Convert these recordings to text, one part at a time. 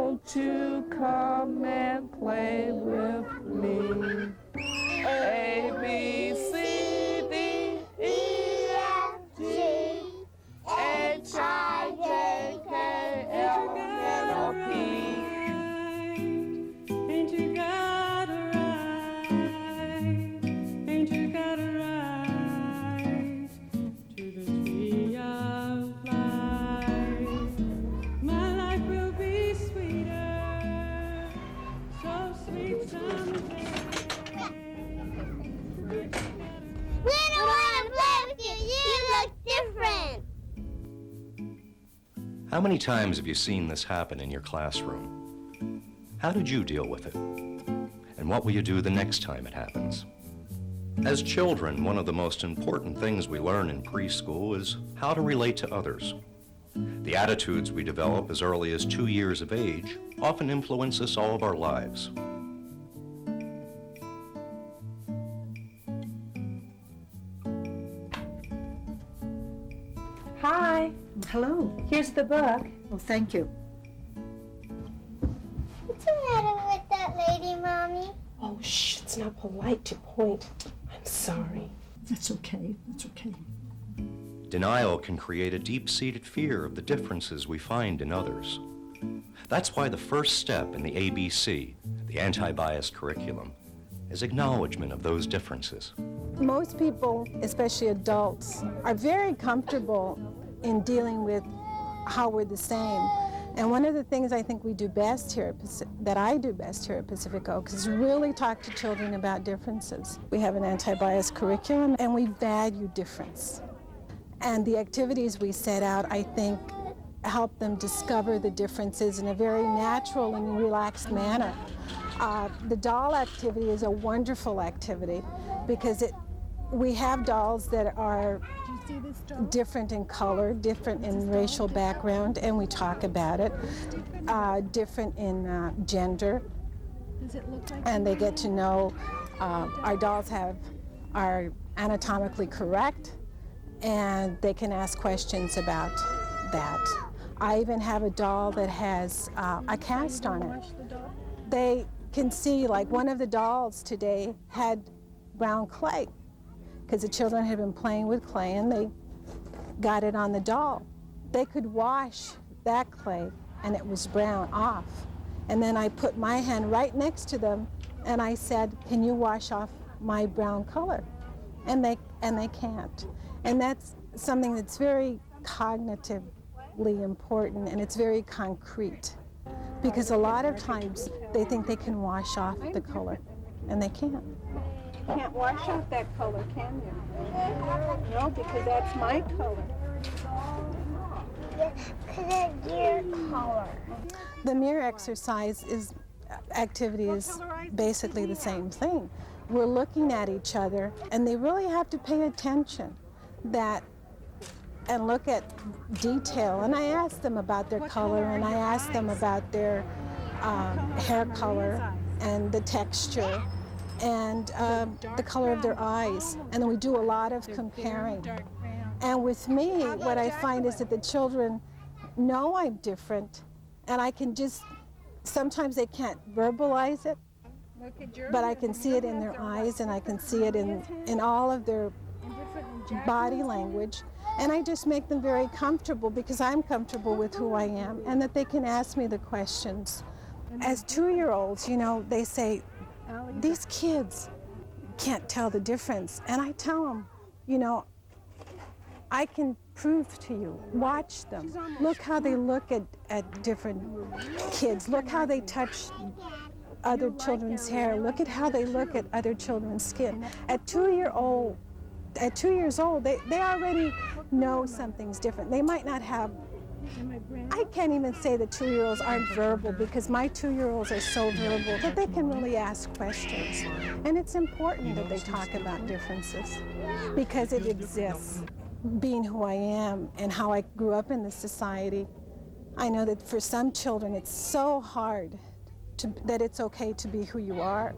won't you come and play with me? A, B, C, D, E, F, G, H, I, J, K, L, M, N, O, P. Ain't you got a right? Ain't you got a right to the tree of life? My life will be sweeter, so sweet someday. We don't want to play with you. You look different. How many times have you seen this happen in your classroom? How did you deal with it? And what will you do the next time it happens? As children, one of the most important things we learn in preschool is how to relate to others. The attitudes we develop as early as 2 years of age often influence us all of our lives. Hi, Hello. here's the book. Well, thank you. What's the matter with that lady, Mommy? Oh, shh, it's not polite to point. I'm sorry. That's okay. That's okay. Denial can create a deep-seated fear of the differences we find in others. That's why the first step in the ABC, the anti-bias curriculum, is acknowledgement of those differences. Most people, especially adults, are very comfortable in dealing with how we're the same. And one of the things I think we do best here, that I do best here at Pacific Oaks, is really talk to children about differences. We have an anti-bias curriculum, and we value difference. And the activities we set out, I think, help them discover the differences in a very natural and relaxed manner. The doll activity is a wonderful activity because we have dolls that are different in color, different in racial background, and we talk about it, different in gender. And they get to know our dolls are anatomically correct, and they can ask questions about that. I even have a doll that has a cast on it. They can see, like one of the dolls today had brown clay because the children had been playing with clay and they got it on the doll. They could wash that clay and it was brown off. And then I put my hand right next to them and I said, can you wash off my brown color? And they can't. And that's something that's very cognitively important and it's very concrete. Because a lot of times they think they can wash off the color, and they can't. You can't wash off that color, can you? No, because that's my color. Because it's your color. The mirror exercise activity is basically the same thing. We're looking at each other, and they really have to pay attention and look at detail. And I ask them about their color, and I ask them about their hair color and the texture and the color of their eyes. And then we do a lot of comparing. And with me, what I find is that the children know I'm different, and I can just, sometimes they can't verbalize it, but I can see it in their eyes, and I can see it in all of their body language. And I just make them very comfortable because I'm comfortable with who I am and that they can ask me the questions. As 2-year-olds, you know, they say, these kids can't tell the difference. And I tell them, you know, I can prove to you. Watch them. Look how they look at different kids. Look how they touch other children's hair. Look at how they look at other children's skin. At 2 years old, they already know something's different. They might not have, I can't even say that 2-year-olds aren't verbal because my 2-year-olds are so verbal that they can really ask questions. And it's important that they talk about differences because it exists. Being who I am and how I grew up in this society, I know that for some children it's so hard that it's okay to be who you are.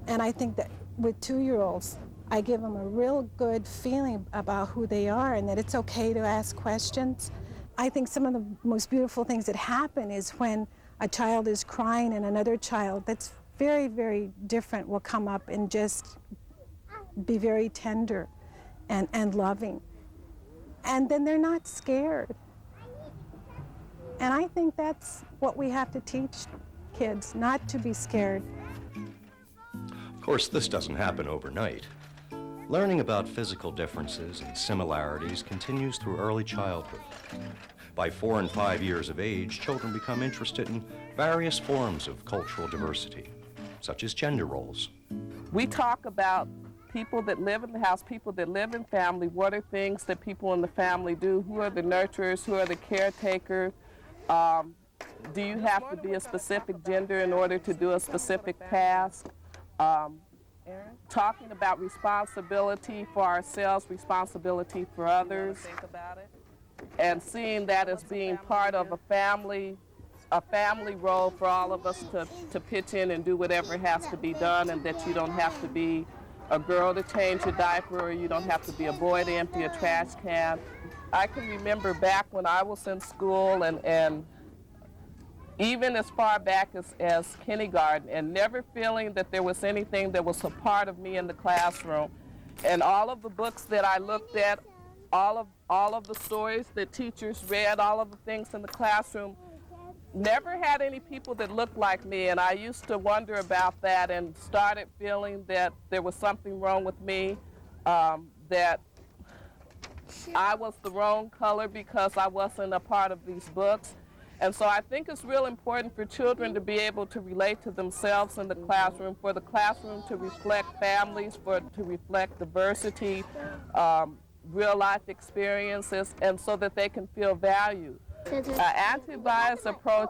And I think that with 2-year-olds, I give them a real good feeling about who they are and that it's okay to ask questions. I think some of the most beautiful things that happen is when a child is crying and another child that's very, very different will come up and just be very tender and loving. And then they're not scared. And I think that's what we have to teach kids, not to be scared. Of course, this doesn't happen overnight. Learning about physical differences and similarities continues through early childhood. By 4 and 5 years of age, children become interested in various forms of cultural diversity, such as gender roles. We talk about people that live in the house, people that live in family. What are things that people in the family do? Who are the nurturers? Who are the caretakers? Do you have to be a specific gender in order to do a specific task? Talking about responsibility for ourselves, responsibility for others, and seeing that as being part of a family role for all of us to pitch in and do whatever has to be done, and that you don't have to be a girl to change a diaper, or you don't have to be a boy to empty a trash can. I can remember back when I was in school and even as far back as kindergarten, and never feeling that there was anything that was a part of me in the classroom. And all of the books that I looked at, all of the stories that teachers read, all of the things in the classroom, never had any people that looked like me. And I used to wonder about that and started feeling that there was something wrong with me, that I was the wrong color because I wasn't a part of these books. And so I think it's real important for children to be able to relate to themselves in the classroom, for the classroom to reflect families, to reflect diversity, real life experiences, and so that they can feel valued. Anti-bias approach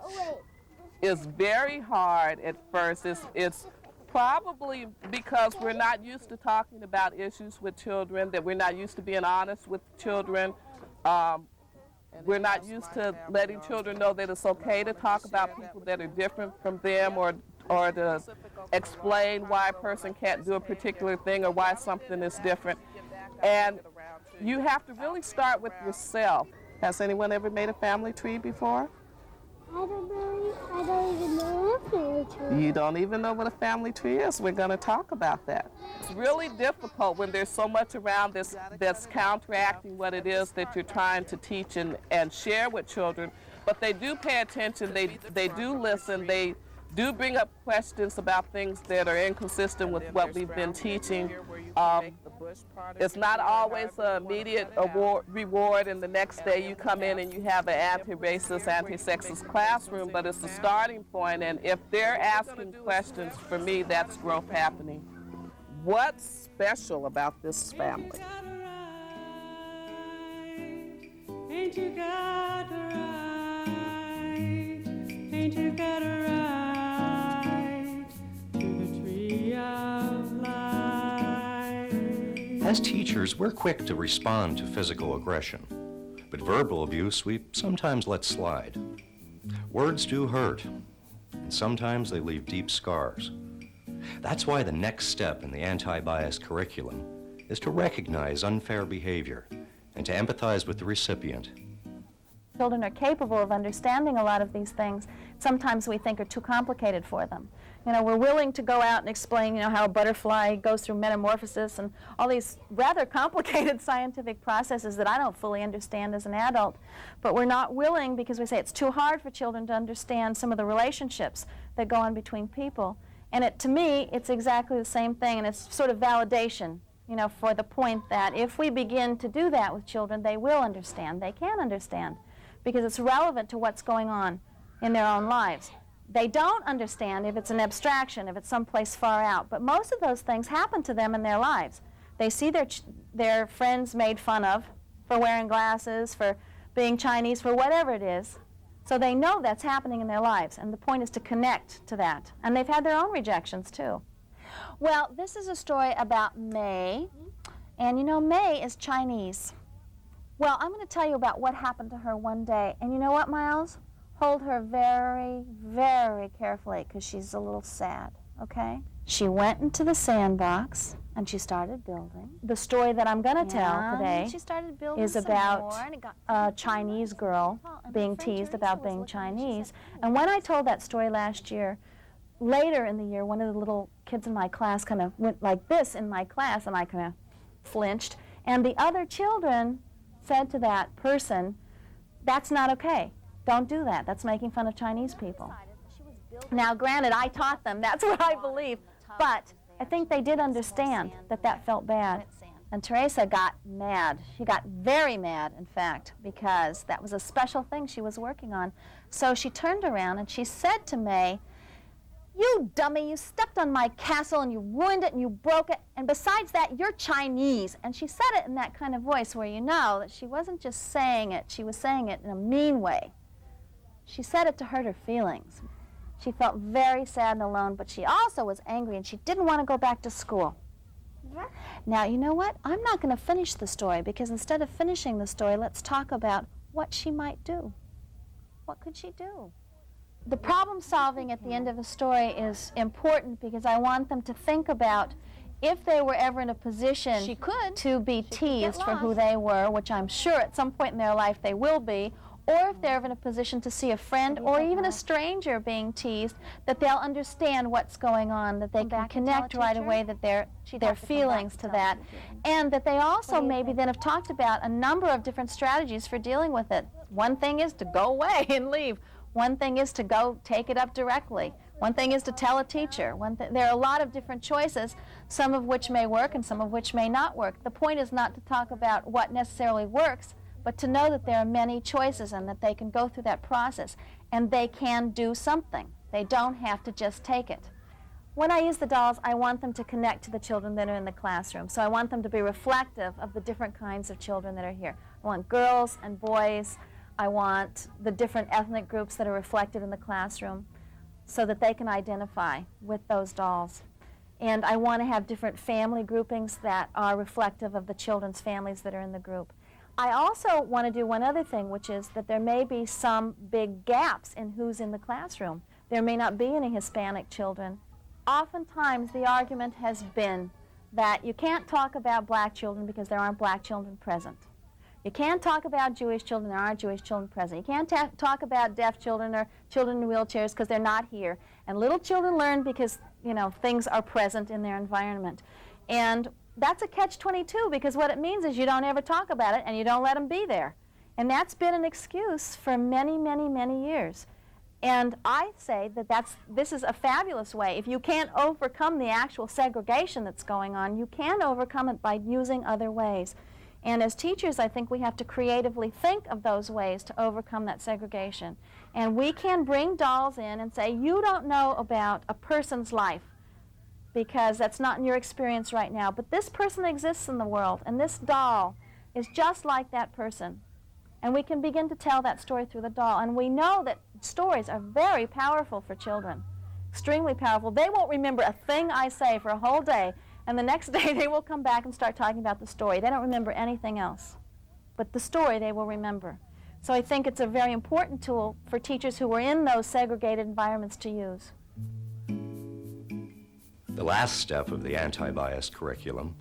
is very hard at first. It's probably because we're not used to talking about issues with children, that we're not used to being honest with children. We're not used to letting children know that it's okay to talk about people that are different from them, or to explain why a person can't do a particular thing or why something is different. And you have to really start with yourself. Has anyone ever made a family tree before? I don't even know what a family tree is. You don't even know what a family tree is. We're going to talk about that. It's really difficult when there's so much around that's counteracting what it is that you're trying to teach and share with children. But they do pay attention, they do listen, they do bring up questions about things that are inconsistent with what we've been teaching. It's not always an immediate reward, and the next day you come in and you have an anti-racist, anti-sexist classroom, but it's a starting point, and if they're asking questions, for me, that's growth happening. What's special about this family? Ain't you got a right? Ain't you got a right to the tree of life? As teachers, we're quick to respond to physical aggression, but verbal abuse we sometimes let slide. Words do hurt, and sometimes they leave deep scars. That's why the next step in the anti-bias curriculum is to recognize unfair behavior and to empathize with the recipient. Children are capable of understanding a lot of these things. Sometimes we think are too complicated for them. You know, we're willing to go out and explain, you know, how a butterfly goes through metamorphosis and all these rather complicated scientific processes that I don't fully understand as an adult. But we're not willing, because we say it's too hard for children to understand some of the relationships that go on between people. And to me, it's exactly the same thing, and it's sort of validation, you know, for the point that if we begin to do that with children, they will understand, they can understand, because it's relevant to what's going on in their own lives. They don't understand if it's an abstraction, if it's someplace far out, but most of those things happen to them in their lives. They see their friends made fun of for wearing glasses, for being Chinese, for whatever it is. So they know that's happening in their lives, and the point is to connect to that. And they've had their own rejections, too. Well, this is a story about May, and you know, May is Chinese. Well, I'm going to tell you about what happened to her one day, and you know what, Miles? Hold her very, very carefully, because she's a little sad, okay? She went into the sandbox and she started building. The story that I'm going to tell today is about a Chinese girl being teased about being Chinese. And when I told that story last year, later in the year, one of the little kids in my class kind of went like this in my class, and I kind of flinched. And the other children said to that person, "That's not okay. Don't do that. That's making fun of Chinese people." Now, granted, I taught them. That's what I believe. But I think they did understand that that felt bad. And Teresa got mad. She got very mad, in fact, because that was a special thing she was working on. So she turned around and she said to May, "You dummy, you stepped on my castle and you ruined it and you broke it. And besides that, you're Chinese." And she said it in that kind of voice where you know that she wasn't just saying it, she was saying it in a mean way. She said it to hurt her feelings. She felt very sad and alone, but she also was angry and she didn't want to go back to school. Now, you know what? I'm not going to finish the story because instead of finishing the story, let's talk about what she might do. What could she do? The problem solving at the end of the story is important because I want them to think about if they were ever in a position to be teased for who they were, which I'm sure at some point in their life they will be, or if they're ever in a position to see a friend or even a stranger being teased, that they'll understand what's going on, that they can connect right away that their feelings to that, and that they also maybe then have talked about a number of different strategies for dealing with it. One thing is to go away and leave. One thing is to go take it up directly. One thing is to tell a teacher. There are a lot of different choices, some of which may work and some of which may not work. The point is not to talk about what necessarily works, but to know that there are many choices and that they can go through that process and they can do something. They don't have to just take it. When I use the dolls, I want them to connect to the children that are in the classroom. So I want them to be reflective of the different kinds of children that are here. I want girls and boys. I want the different ethnic groups that are reflected in the classroom so that they can identify with those dolls. And I want to have different family groupings that are reflective of the children's families that are in the group. I also want to do one other thing, which is that there may be some big gaps in who's in the classroom. There may not be any Hispanic children. Oftentimes, the argument has been that you can't talk about black children because there aren't black children present. You can't talk about Jewish children, there aren't Jewish children present. You can't talk about deaf children or children in wheelchairs because they're not here. And little children learn because, you know, things are present in their environment. And that's a catch-22 because what it means is you don't ever talk about it and you don't let them be there. And that's been an excuse for many, many, many years. And I say that this is a fabulous way. If you can't overcome the actual segregation that's going on, you can overcome it by using other ways. And as teachers, I think we have to creatively think of those ways to overcome that segregation. And we can bring dolls in and say, you don't know about a person's life because that's not in your experience right now. But this person exists in the world, and this doll is just like that person. And we can begin to tell that story through the doll. And we know that stories are very powerful for children, extremely powerful. They won't remember a thing I say for a whole day, and the next day they will come back and start talking about the story. They don't remember anything else. But the story they will remember. So I think it's a very important tool for teachers who are in those segregated environments to use. The last step of the anti-bias curriculum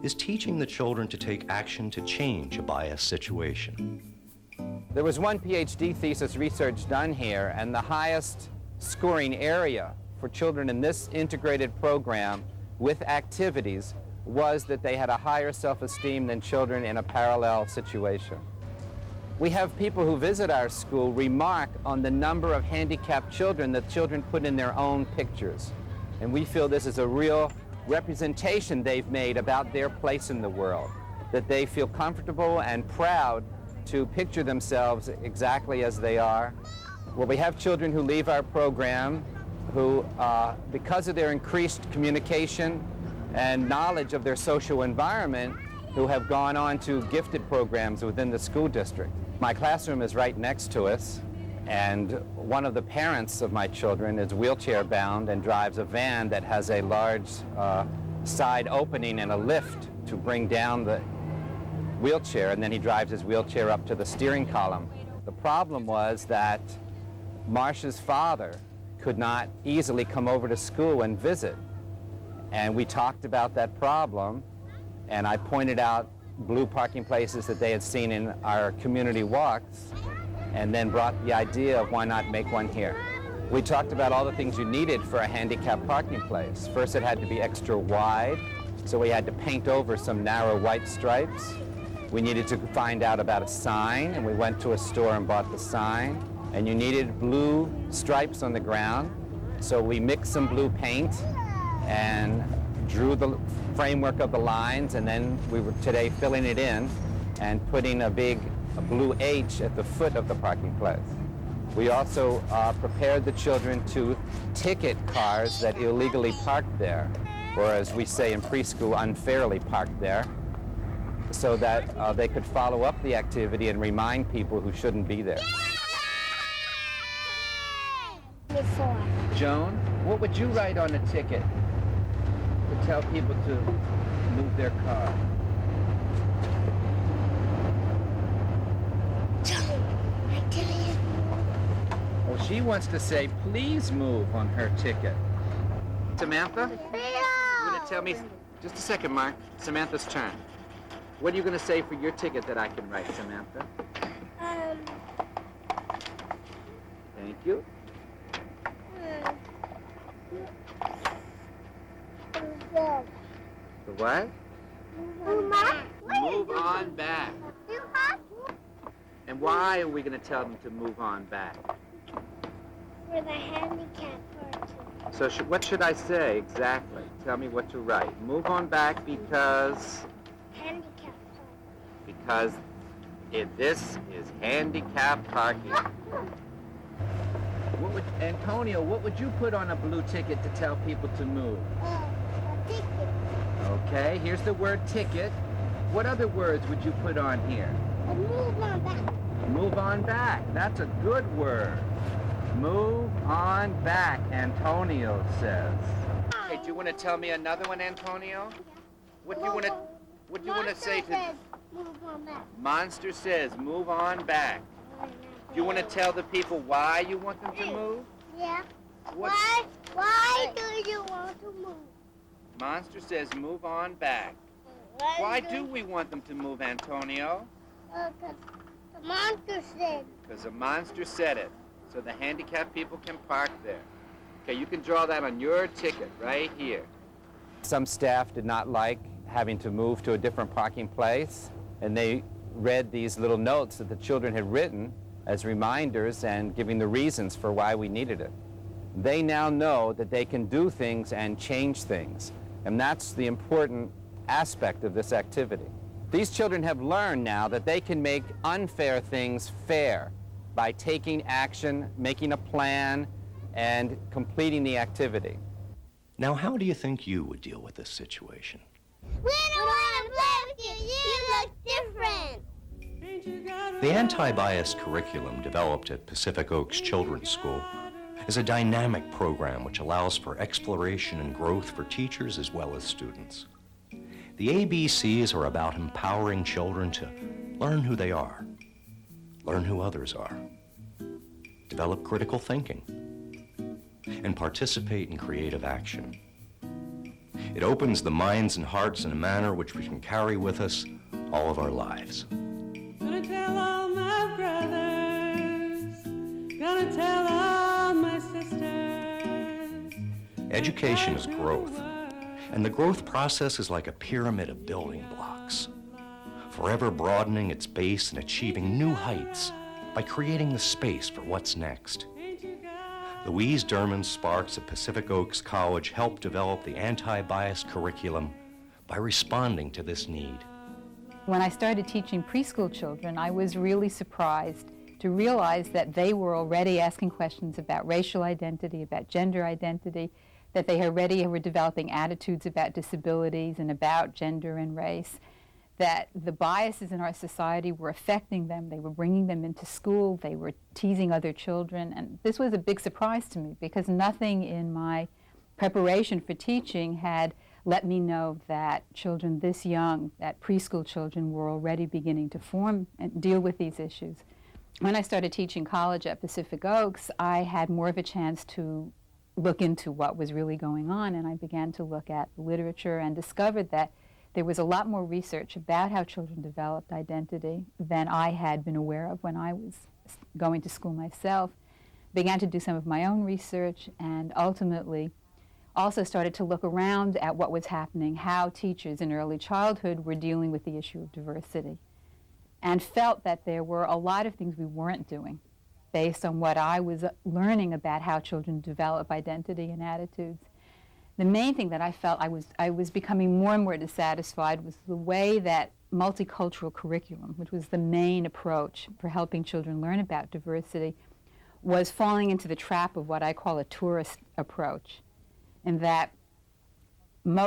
is teaching the children to take action to change a biased situation. There was one PhD thesis research done here, and the highest scoring area for children in this integrated program with activities was that they had a higher self-esteem than children in a parallel situation. We have people who visit our school remark on the number of handicapped children that children put in their own pictures. And we feel this is a real representation they've made about their place in the world, that they feel comfortable and proud to picture themselves exactly as they are. Well, we have children who leave our program who, because of their increased communication and knowledge of their social environment, who have gone on to gifted programs within the school district. My classroom is right next to us, and one of the parents of my children is wheelchair bound and drives a van that has a large side opening and a lift to bring down the wheelchair, and then he drives his wheelchair up to the steering column. The problem was that Marcia's father could not easily come over to school and visit. And we talked about that problem, and I pointed out blue parking places that they had seen in our community walks, and then brought the idea of why not make one here. We talked about all the things you needed for a handicapped parking place. First, it had to be extra wide, so we had to paint over some narrow white stripes. We needed to find out about a sign, and we went to a store and bought the sign. And you needed blue stripes on the ground, so we mixed some blue paint and drew the framework of the lines, and then we were today filling it in and putting a big blue H at the foot of the parking place. We also prepared the children to ticket cars that illegally parked there, or as we say in preschool, unfairly parked there, so that they could follow up the activity and remind people who shouldn't be there. Before. Joan, what would you write on a ticket to tell people to move their car? I tell you. Oh, she wants to say, please move on her ticket. Samantha, you're going to tell me, just a second, Mark. Samantha's turn. What are you going to say for your ticket that I can write, Samantha? Thank you. The what? Move on back. And why are we going to tell them to move on back? For the handicapped person. So what should I say exactly? Tell me what to write. Move on back because... Handicapped person. Because this is handicapped parking. Antonio, what would you put on a blue ticket to tell people to move? A ticket. Okay, here's the word ticket. What other words would you put on here? Move on back. Move on back. That's a good word. Move on back, Antonio says. Okay, do you want to tell me another one, Antonio? What do you want to say to... Move on back. Monster says, move on back. Do you want to tell the people why you want them to move? Yeah. What? Why do you want to move? Monster says, move on back. Why do we want them to move, Antonio? Because the monster said. Because the monster said it. So the handicapped people can park there. Okay, you can draw that on your ticket right here. Some staff did not like having to move to a different parking place, and they read these little notes that the children had written as reminders and giving the reasons for why we needed it. They now know that they can do things and change things, and that's the important aspect of this activity. These children have learned now that they can make unfair things fair by taking action, making a plan, and completing the activity. Now, how do you think you would deal with this situation? We don't want to play with you. You look different. The anti-bias curriculum developed at Pacific Oaks Children's School is a dynamic program which allows for exploration and growth for teachers as well as students. The ABCs are about empowering children to learn who they are, learn who others are, develop critical thinking, and participate in creative action. It opens the minds and hearts in a manner which we can carry with us all of our lives. Gonna tell all my brothers, gonna tell all my sisters. Education is growth, and the growth process is like a pyramid of building blocks, forever broadening its base and achieving new heights by creating the space for what's next. Louise Derman Sparks at Pacific Oaks College helped develop the anti-bias curriculum by responding to this need. When I started teaching preschool children, I was really surprised to realize that they were already asking questions about racial identity, about gender identity, that they already were developing attitudes about disabilities and about gender and race, that the biases in our society were affecting them. They were bringing them into school. They were teasing other children. And this was a big surprise to me because nothing in my preparation for teaching had let me know that children this young, that preschool children, were already beginning to form and deal with these issues. When I started teaching college at Pacific Oaks, I had more of a chance to look into what was really going on, and I began to look at literature and discovered that there was a lot more research about how children developed identity than I had been aware of when I was going to school myself. Began to do some of my own research, and ultimately also started to look around at what was happening, how teachers in early childhood were dealing with the issue of diversity, and felt that there were a lot of things we weren't doing based on what I was learning about how children develop identity and attitudes. The main thing that I felt I was becoming more and more dissatisfied was the way that multicultural curriculum, which was the main approach for helping children learn about diversity, was falling into the trap of what I call a tourist approach, in that in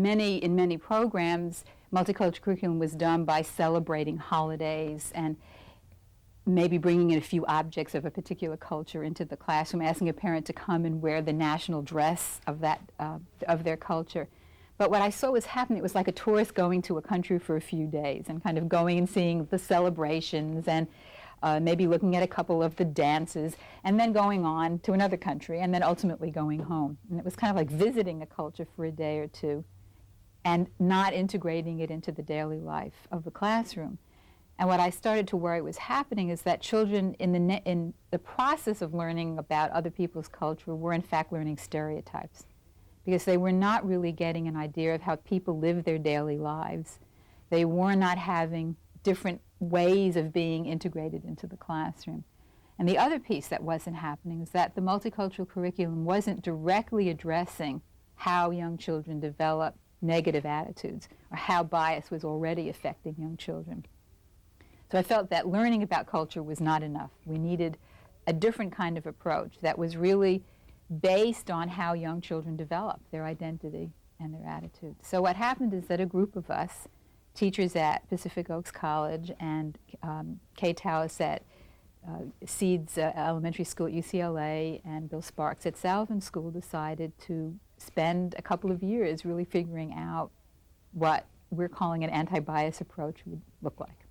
many programs, multicultural curriculum was done by celebrating holidays and maybe bringing in a few objects of a particular culture into the classroom, asking a parent to come and wear the national dress of their culture. But what I saw was happening, it was like a tourist going to a country for a few days and kind of going and seeing the celebrations and maybe looking at a couple of the dances and then going on to another country and then ultimately going home. And it was kind of like visiting a culture for a day or two and not integrating it into the daily life of the classroom. And what I started to worry was happening is that children in the process of learning about other people's culture were in fact learning stereotypes, because they were not really getting an idea of how people live their daily lives. They were not having different ways of being integrated into the classroom. And the other piece that wasn't happening is that the multicultural curriculum wasn't directly addressing how young children develop negative attitudes or how bias was already affecting young children. So I felt that learning about culture was not enough. We needed a different kind of approach that was really based on how young children develop their identity and their attitudes. So what happened is that a group of us, teachers at Pacific Oaks College and Kay Taus at Seeds Elementary School at UCLA and Bill Sparks at Salvin School, decided to spend a couple of years really figuring out what we're calling an anti-bias approach would look like.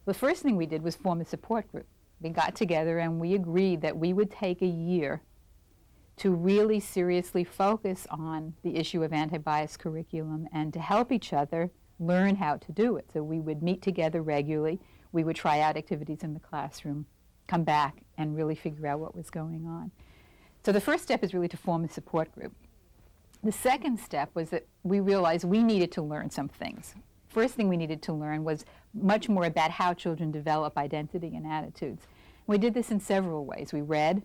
The first thing we did was form a support group. We got together and we agreed that we would take a year to really seriously focus on the issue of anti-bias curriculum and to help each other learn how to do it. So we would meet together regularly, we would try out activities in the classroom, come back and really figure out what was going on. So the first step is really to form a support group. The second step was that we realized we needed to learn some things. First thing we needed to learn was much more about how children develop identity and attitudes. We did this in several ways. We read,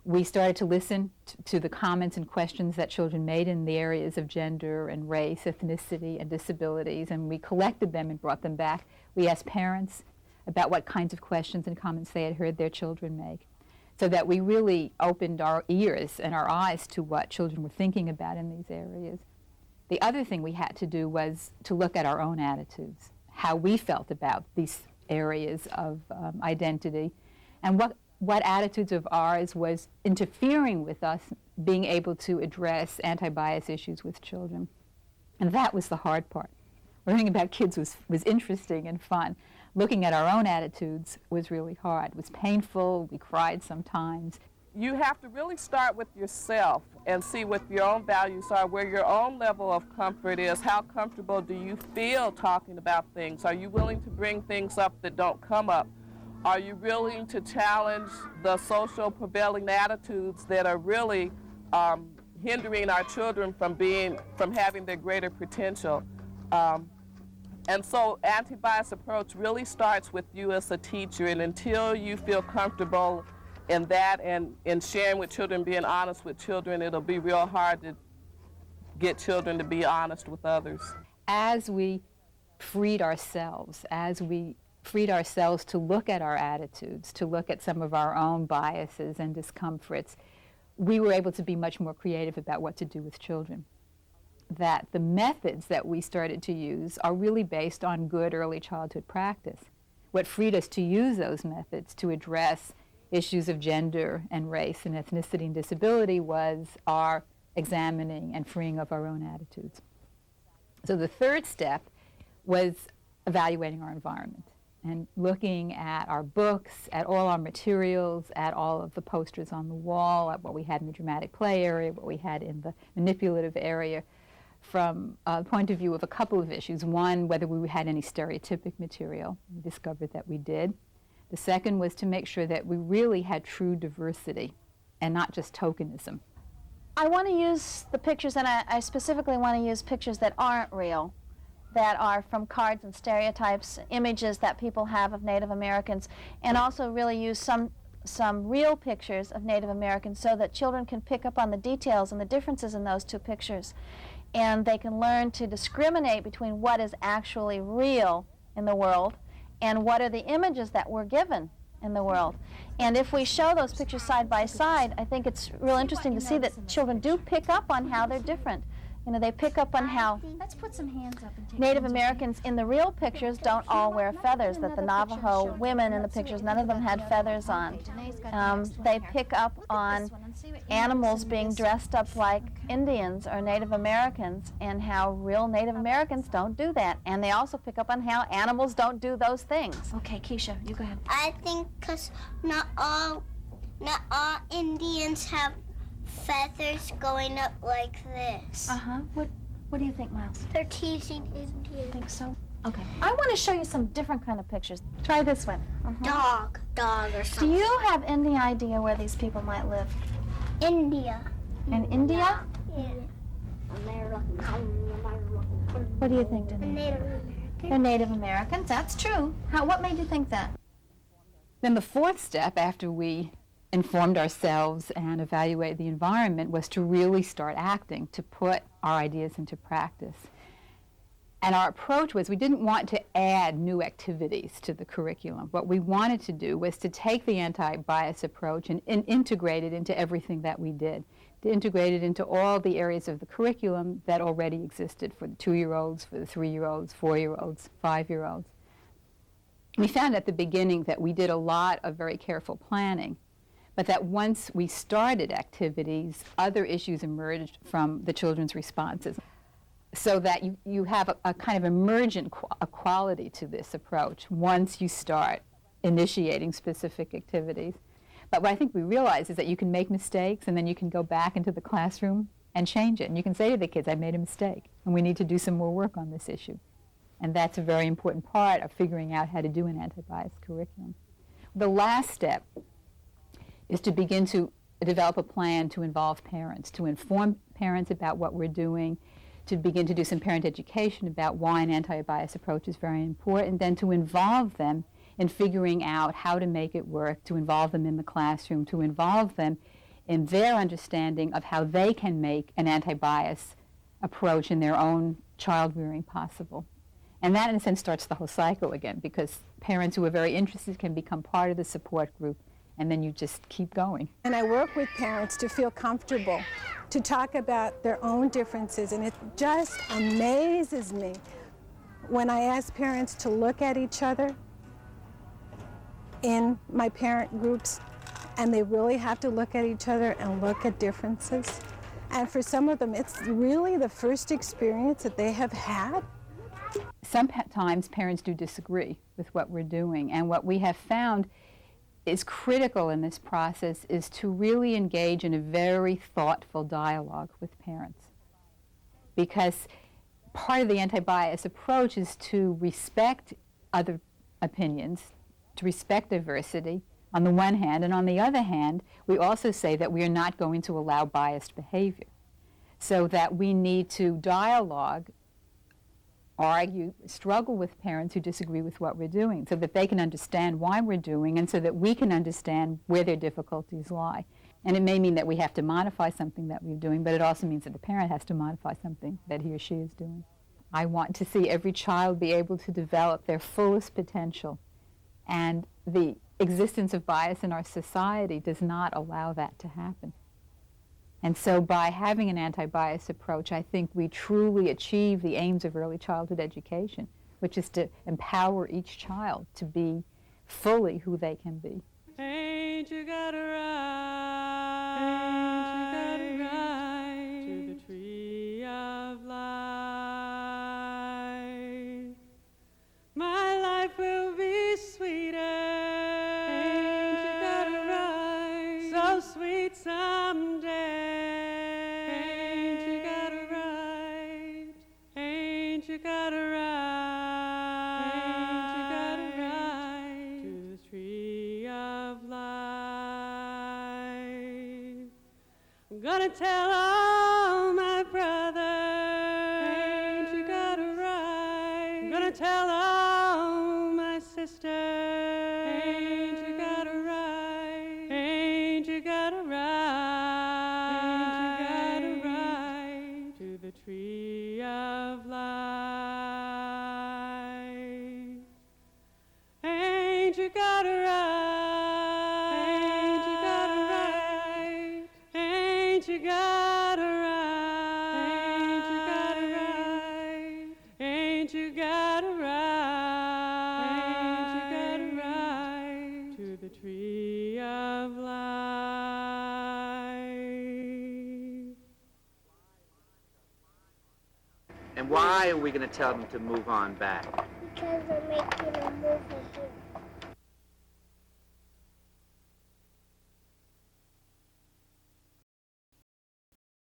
we started to listen to the comments and questions that children made in the areas of gender and race, ethnicity, and disabilities, and we collected them and brought them back. We asked parents about what kinds of questions and comments they had heard their children make, so that we really opened our ears and our eyes to what children were thinking about in these areas. The other thing we had to do was to look at our own attitudes, how we felt about these areas of identity, and what attitudes of ours was interfering with us being able to address anti-bias issues with children. And that was the hard part. Learning about kids was interesting and fun. Looking at our own attitudes was really hard. It was painful. We cried sometimes. You have to really start with yourself and see what your own values are, where your own level of comfort is. How comfortable do you feel talking about things? Are you willing to bring things up that don't come up? Are you willing to challenge the social prevailing attitudes that are really hindering our children from having their greater potential? And so anti-bias approach really starts with you as a teacher, and until you feel comfortable in that and in sharing with children, being honest with children, it'll be real hard to get children to be honest with others. As we freed ourselves to look at our attitudes, to look at some of our own biases and discomforts, we were able to be much more creative about what to do with children. That the methods that we started to use are really based on good early childhood practice. What freed us to use those methods to address issues of gender and race and ethnicity and disability was our examining and freeing of our own attitudes. So the third step was evaluating our environment. and looking at our books, at all our materials, at all of the posters on the wall, at what we had in the dramatic play area, what we had in the manipulative area, from the point of view of a couple of issues. One, whether we had any stereotypic material. We discovered that we did. The second was to make sure that we really had true diversity and not just tokenism. I want to use the pictures, and I specifically want to use pictures that aren't real, that are from cards and stereotypes, images that people have of Native Americans, and also really use some real pictures of Native Americans so that children can pick up on the details and the differences in those two pictures. And they can learn to discriminate between what is actually real in the world and what are the images that we're given in the world. And if we show those pictures side by side, I think it's real interesting to see that children do pick up on how they're different. You know, they pick up on how Let's put some hands up and take Native Americans in the real pictures don't all wear feathers, that the Navajo women in the pictures, none of them had feathers on. They pick up on animals being dressed up like Indians or Native Americans, and how real Native Americans don't do that. And they also pick up on how animals don't do those things. Okay, Keisha, you go ahead. I think because not all Indians have feathers going up like this. Uh-huh. What do you think, Miles? They're teasing Indians. Think so? Okay. I want to show you some different kind of pictures. Try this one. Dog or Do something. you have any idea where these people might live? India. In India? Yeah. What do you think, Denise? Native American. They're Native Americans. That's true. What made you think that? Then the fourth step, after we informed ourselves and evaluated the environment, was to really start acting, to put our ideas into practice. And our approach was we didn't want to add new activities to the curriculum. What we wanted to do was to take the anti-bias approach and integrate it into everything that we did, to integrate it into all the areas of the curriculum that already existed for the 2-year-olds, for the 3-year-olds, 4-year-olds, 5-year-olds. We found at the beginning that we did a lot of very careful planning, but that once we started activities, other issues emerged from the children's responses, so that you have a kind of emergent quality to this approach once you start initiating specific activities. But what I think we realize is that you can make mistakes, and then you can go back into the classroom and change it. And you can say to the kids, I made a mistake, and we need to do some more work on this issue. And that's a very important part of figuring out how to do an anti-bias curriculum. The last step is to begin to develop a plan to involve parents, to inform parents about what we're doing, to begin to do some parent education about why an anti-bias approach is very important, then to involve them in figuring out how to make it work, to involve them in the classroom, to involve them in their understanding of how they can make an anti-bias approach in their own child rearing possible. And that, in a sense, starts the whole cycle again, because parents who are very interested can become part of the support group, and then you just keep going. And I work with parents to feel comfortable, to talk about their own differences, and it just amazes me when I ask parents to look at each other in my parent groups, and they really have to look at each other and look at differences. And for some of them, it's really the first experience that they have had. Sometimes parents do disagree with what we're doing, and what we have found is critical in this process is to really engage in a very thoughtful dialogue with parents. Because part of the anti-bias approach is to respect other opinions, to respect diversity on the one hand, and on the other hand, we also say that we are not going to allow biased behavior. So that we need to dialogue, argue, struggle with parents who disagree with what we're doing so that they can understand why we're doing and so that we can understand where their difficulties lie. And it may mean that we have to modify something that we're doing, but it also means that the parent has to modify something that he or she is doing. I want to see every child be able to develop their fullest potential, and the existence of bias in our society does not allow that to happen. And so by having an anti-bias approach, I think we truly achieve the aims of early childhood education, which is to empower each child to be fully who they can be. Ain't you got a right to the tree of life? My life will be Gonna tell all my brothers, ain't you got a right? Gonna tell all my sisters, ain't you got a right? Ain't you got a right? Ain't you got a right to the tree of life? Ain't you got a right? Ain't you got a right? Ain't you got a right? Ain't you got a right? Ain't you got a right to the tree of life? And why are we going to tell them to move on back? Because they're making a movie.